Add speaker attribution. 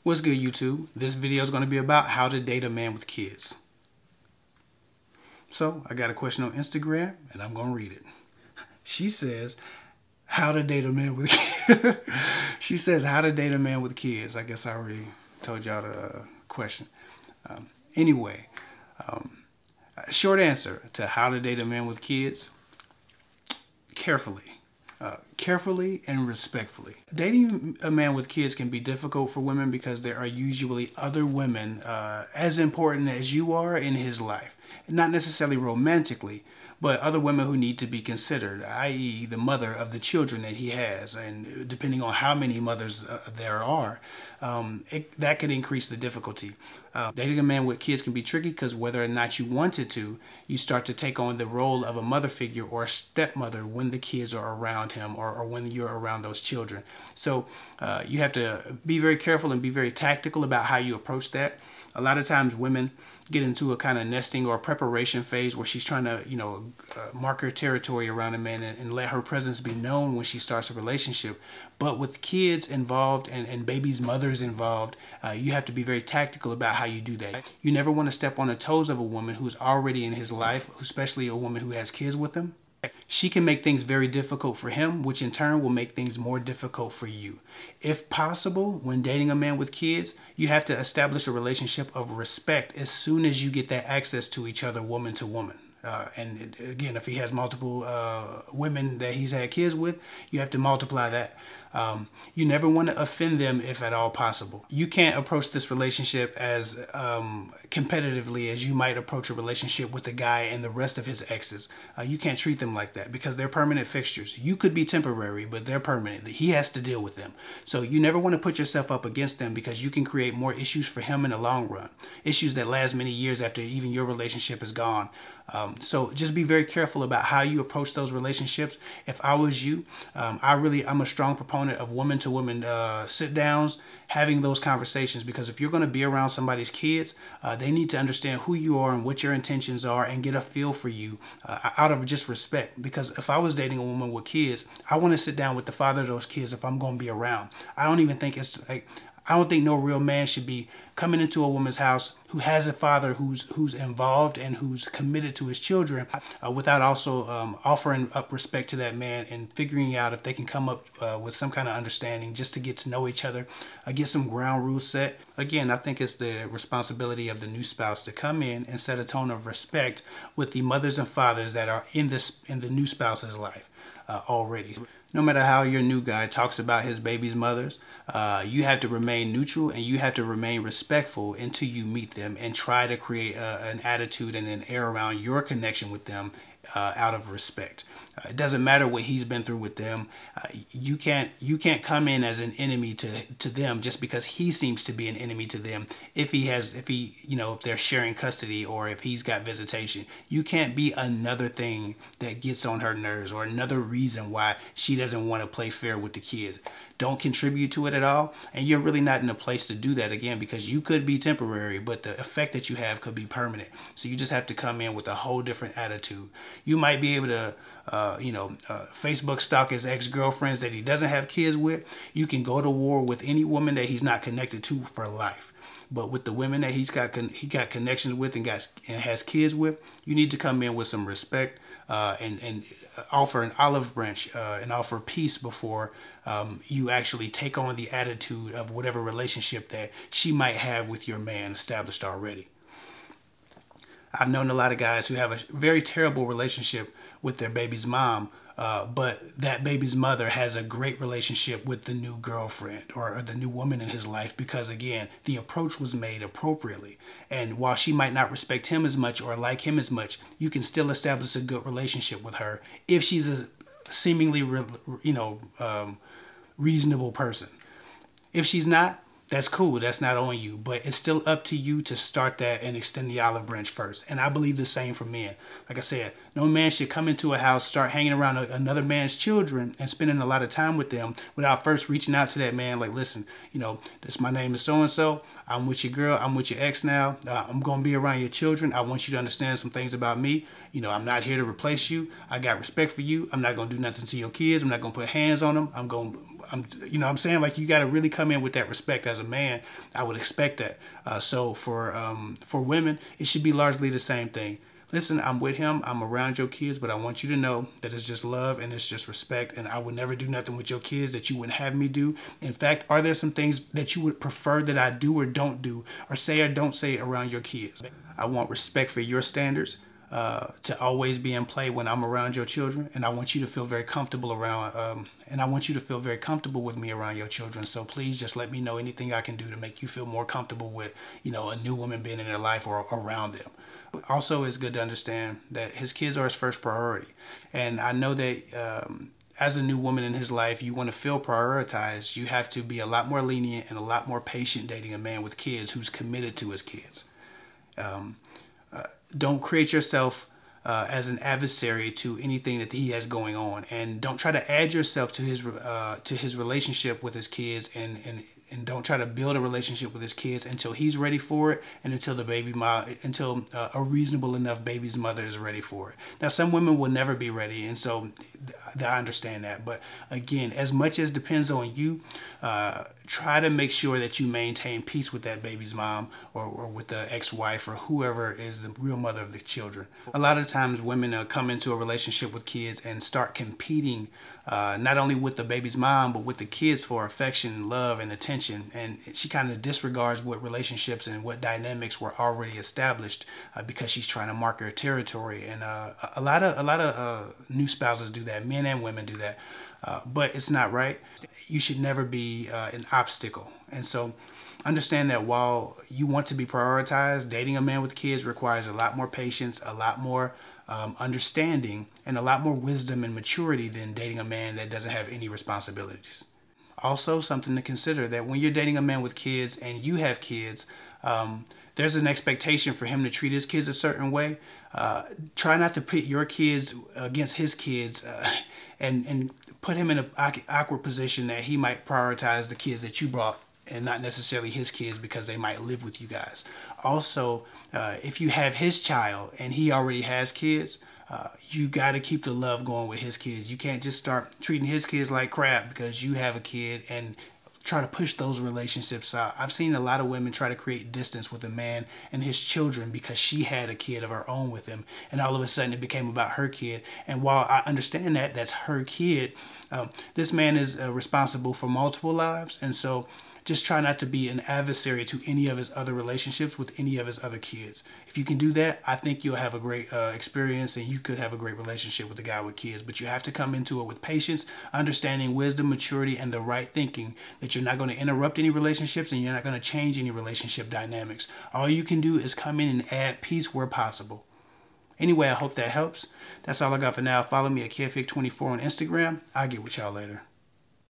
Speaker 1: What's good, YouTube? This video is going to be about how to date a man with kids. So I got a question on Instagram and I'm going to read it. She says, how to date a man with kids. She says, how to date a man with kids. I guess I already told y'all the question. Anyway, short answer to how to date a man with kids: carefully. Carefully and respectfully. Dating a man with kids can be difficult for women because there are usually other women as important as you are in his life. Not necessarily romantically, but other women who need to be considered, i.e. the mother of the children that he has. And depending on how many mothers there are, that could increase the difficulty. Dating a man with kids can be tricky because whether or not you wanted to, you start to take on the role of a mother figure or a stepmother when the kids are around him or when you're around those children. So you have to be very careful and be very tactical about how you approach that. A lot of times women get into a kind of nesting or preparation phase where she's trying to, mark her territory around a man and let her presence be known when she starts a relationship. But with kids involved and babies' mothers involved, you have to be very tactical about how you do that. You never want to step on the toes of a woman who's already in his life, especially a woman who has kids with him. She can make things very difficult for him, which in turn will make things more difficult for you. If possible, when dating a man with kids, you have to establish a relationship of respect as soon as you get that access to each other, woman to woman. And again, if he has multiple women that he's had kids with, you have to multiply that. You never want to offend them if at all possible. You can't approach this relationship as competitively as you might approach a relationship with a guy and the rest of his exes. You can't treat them like that because they're permanent fixtures. You could be temporary, but they're permanent. He has to deal with them. So you never want to put yourself up against them because you can create more issues for him in the long run. Issues that last many years after even your relationship is gone. So just be very careful about how you approach those relationships. If I was you, I'm a strong proponent of woman to woman sit downs, having those conversations, because if you're going to be around somebody's kids, they need to understand who you are and what your intentions are and get a feel for you out of just respect. Because if I was dating a woman with kids, I want to sit down with the father of those kids if I'm going to be around. I don't think no real man should be coming into a woman's house who has a father who's involved and who's committed to his children without also offering up respect to that man and figuring out if they can come up with some kind of understanding just to get to know each other, get some ground rules set. Again, I think it's the responsibility of the new spouse to come in and set a tone of respect with the mothers and fathers that are in the new spouse's life already. No matter how your new guy talks about his baby's mothers, you have to remain neutral and you have to remain respectful until you meet them and try to create an attitude and an air around your connection with them out of respect. It doesn't matter what he's been through with them. You can't come in as an enemy to them just because he seems to be an enemy to them. If they're sharing custody or if he's got visitation, you can't be another thing that gets on her nerves or another reason why she doesn't want to play fair with the kids. Don't contribute to it at all, and you're really not in a place to do that again because you could be temporary, but the effect that you have could be permanent. So you just have to come in with a whole different attitude. You might be able to Facebook stalk his ex-girlfriends that he doesn't have kids with. You can go to war with any woman that he's not connected to for life. But with the women that he got connections with and has kids with, you need to come in with some respect and offer an olive branch and offer peace before you actually take on the attitude of whatever relationship that she might have with your man established already. I've known a lot of guys who have a very terrible relationship with their baby's mom, but that baby's mother has a great relationship with the new girlfriend or the new woman in his life because, again, the approach was made appropriately. And while she might not respect him as much or like him as much, you can still establish a good relationship with her if she's a seemingly, reasonable person. If she's not, that's cool. That's not on you. But it's still up to you to start that and extend the olive branch first. And I believe the same for men. Like I said, no man should come into a house, start hanging around another man's children and spending a lot of time with them without first reaching out to that man like, listen, my name is so-and-so. I'm with your girl. I'm with your ex now. I'm going to be around your children. I want you to understand some things about me. You know, I'm not here to replace you. I got respect for you. I'm not going to do nothing to your kids. I'm not going to put hands on them. You know what I'm saying? Like, you got to really come in with that respect as a man. I would expect that. So for women, it should be largely the same thing. Listen, I'm with him, I'm around your kids, but I want you to know that it's just love and it's just respect, and I would never do nothing with your kids that you wouldn't have me do. In fact, are there some things that you would prefer that I do or don't do, or say or don't say around your kids? I want respect for your standards to always be in play when I'm around your children, and I want you to feel very comfortable around, and I want you to feel very comfortable with me around your children. So please just let me know anything I can do to make you feel more comfortable with, you know, a new woman being in their life or around them. Also, it's good to understand that his kids are his first priority. And I know that as a new woman in his life, you want to feel prioritized. You have to be a lot more lenient and a lot more patient dating a man with kids who's committed to his kids. Don't create yourself as an adversary to anything that he has going on. And don't try to add yourself to his relationship with his kids, and don't try to build a relationship with his kids until he's ready for it, and until a reasonable enough baby's mother is ready for it. Now, some women will never be ready, and so I understand that. But again, as much as depends on you, try to make sure that you maintain peace with that baby's mom or with the ex-wife or whoever is the real mother of the children. A lot of times women come into a relationship with kids and start competing not only with the baby's mom, but with the kids for affection, love, and attention. And she kind of disregards what relationships and what dynamics were already established because she's trying to mark her territory. And a lot of new spouses do that. Men and women do that. But it's not right. You should never be an obstacle. And so understand that while you want to be prioritized, dating a man with kids requires a lot more patience, a lot more understanding, and a lot more wisdom and maturity than dating a man that doesn't have any responsibilities. Also, something to consider, that when you're dating a man with kids and you have kids, there's an expectation for him to treat his kids a certain way. Try not to pit your kids against his kids and put him in an awkward position that he might prioritize the kids that you brought and not necessarily his kids because they might live with you guys. Also, if you have his child and he already has kids, you got to keep the love going with his kids. You can't just start treating his kids like crap because you have a kid and try to push those relationships out. I've seen a lot of women try to create distance with a man and his children because she had a kid of her own with him, and all of a sudden it became about her kid. And while I understand that that's her kid, this man is responsible for multiple lives, and so just try not to be an adversary to any of his other relationships with any of his other kids. If you can do that, I think you'll have a great experience, and you could have a great relationship with the guy with kids. But you have to come into it with patience, understanding, wisdom, maturity, and the right thinking that you're not going to interrupt any relationships and you're not going to change any relationship dynamics. All you can do is come in and add peace where possible. Anyway, I hope that helps. That's all I got for now. Follow me at KidFick24 on Instagram. I'll get with y'all later.